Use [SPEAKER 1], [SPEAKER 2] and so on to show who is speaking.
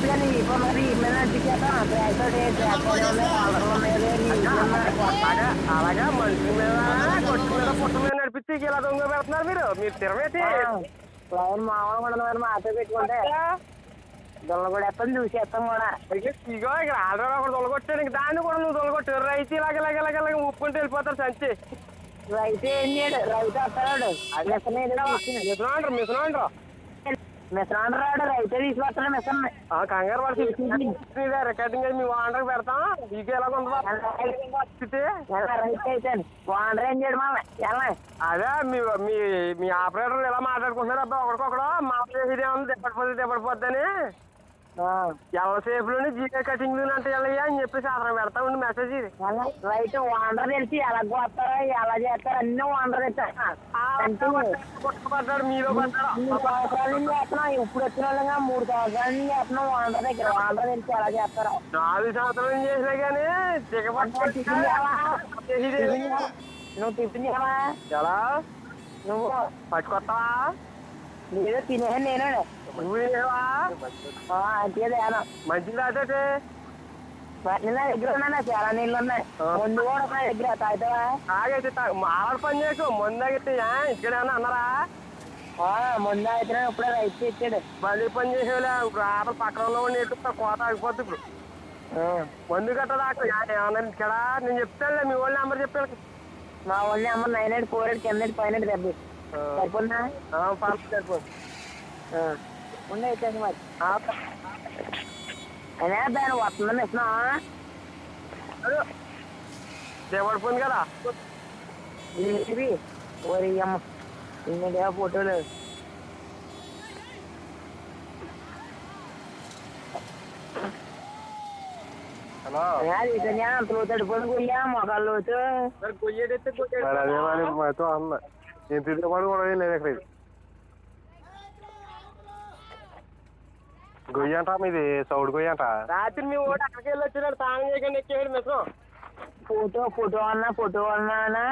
[SPEAKER 1] కానీ ఇప్పుడు మరి ఇమ్మెల్ అనిపించేస్తాను
[SPEAKER 2] అలాగా మనుషుల మీద కొట్టు మీద పుట్ట మీద నడిపించి ఇలా దొంగ పెడుతున్నారు మీరు తిరగేటి
[SPEAKER 1] మామూలుగా ఉండదు మరి మాతో పెట్టుకుంటే దొంగ కూడా ఎత్తాను చూసేస్తాం కూడా
[SPEAKER 2] ఇగో ఇక్కడ ఆల్రెడీ ఒకటి దొలగొట్టాడు ఇంక దాన్ని కూడా నువ్వు దొలగొట్టు రైతు ఇలాగ ఉప్పుకుంటూ వెళ్ళిపోతారు సంచి
[SPEAKER 1] రైతు ఏం చేయడు రైతు వస్తాడు
[SPEAKER 2] మిషన్
[SPEAKER 1] మిషన్ రాడు రైతే తీసుకొస్తాడు మిషన్
[SPEAKER 2] కంగారు పడి రికార్డింగ్ మీ వాండర్కి పెడతాం ఇక ఎలాగ ఉంది
[SPEAKER 1] రైతు అయితే వాండర్ ఏం చేయడు మామ ఎలా
[SPEAKER 2] అదే మీ ఆపరేటర్ ఎలా మాట్లాడుకుంటున్నారు అబ్బా ఒకడికొకడు మాట్లాడేది ఏమన్నా దెబ్బడిపోద్ది అని ఎంతసేపులోని జీకే కటింగ్లు అంటే వెళ్ళయ్యా అని చెప్పేసి అతను పెడతా ఉండి మెసేజ్ ఇది
[SPEAKER 1] రైతు వాండర్ తెలిసి ఎలా పోతారో ఎలా చేస్తారో అన్ని వాండర్
[SPEAKER 2] పడ్డాడు మీలో
[SPEAKER 1] సంవత్సరాల నుంచి చేస్తున్నాం ఇప్పుడు వచ్చిన వాళ్ళగా 3 సంవత్సరాల నుంచి చేస్తున్నాం వాండర్ దగ్గర వాండర్ తెలిసి ఎలా చేస్తారో
[SPEAKER 2] 4 సంవత్సరాల నుంచి చేసినా కానీ
[SPEAKER 1] నువ్వు టిఫిన్ చేయవా
[SPEAKER 2] ఎలా
[SPEAKER 1] నువ్వు
[SPEAKER 2] పట్టుకొస్తావా
[SPEAKER 1] లేదో తినేసాను నేను
[SPEAKER 2] నువ్వు తినేవా
[SPEAKER 1] అంతే
[SPEAKER 2] మంచిది అదే
[SPEAKER 1] నా దగ్గర ఉన్నా చాలా నీళ్ళు ఉన్నాయి ముందు కూడా నా దగ్గర తాగుతావా
[SPEAKER 2] తాగైతే ఆడ పని చేయకు ముందు తాగితే ఇక్కడేమన్నా అన్నారా
[SPEAKER 1] ముందు అయితే ఇప్పుడే రైతు ఇచ్చాడు
[SPEAKER 2] మళ్ళీ పని చేసేవాళ్ళే ఇప్పుడు ఆటలు పక్కన నేర్పిస్తా కోత ఆగిపోద్ది ఇప్పుడు మందు గట్ట దాకా ఏమన్నా ఇక్కడ నేను చెప్తానులే మీ వాళ్ళ నెంబర్ చెప్పాను
[SPEAKER 1] మా వాళ్ళ నెంబర్ 9848 కింద 570 సరిపోతుందా
[SPEAKER 2] సరిపోదు
[SPEAKER 1] ఉండే అయితే మరి అయినా దాన్ని వస్తుందని ఇస్తున్నా
[SPEAKER 2] దేవడిపోయింది కదా
[SPEAKER 1] ఓరి అమ్మ ఇన్నిగా ఫోటోలు
[SPEAKER 2] హలో
[SPEAKER 1] అంత లోతు అడిపోయింది కొయ్యా మొక్కలు లోతు
[SPEAKER 2] అదే మాతో అన్న నేను తిరుగుబాటు కూడా లేదు ఎక్కడ గొయ్యి అంట మీది సౌడు గొయ్యి అంట రాత్రి మీ ఓటు అక్కడికి వెళ్ళి వచ్చినాడు స్నానం చేయకుండా ఎక్కేవాడు మిసం
[SPEAKER 1] ఫోటో అన్నా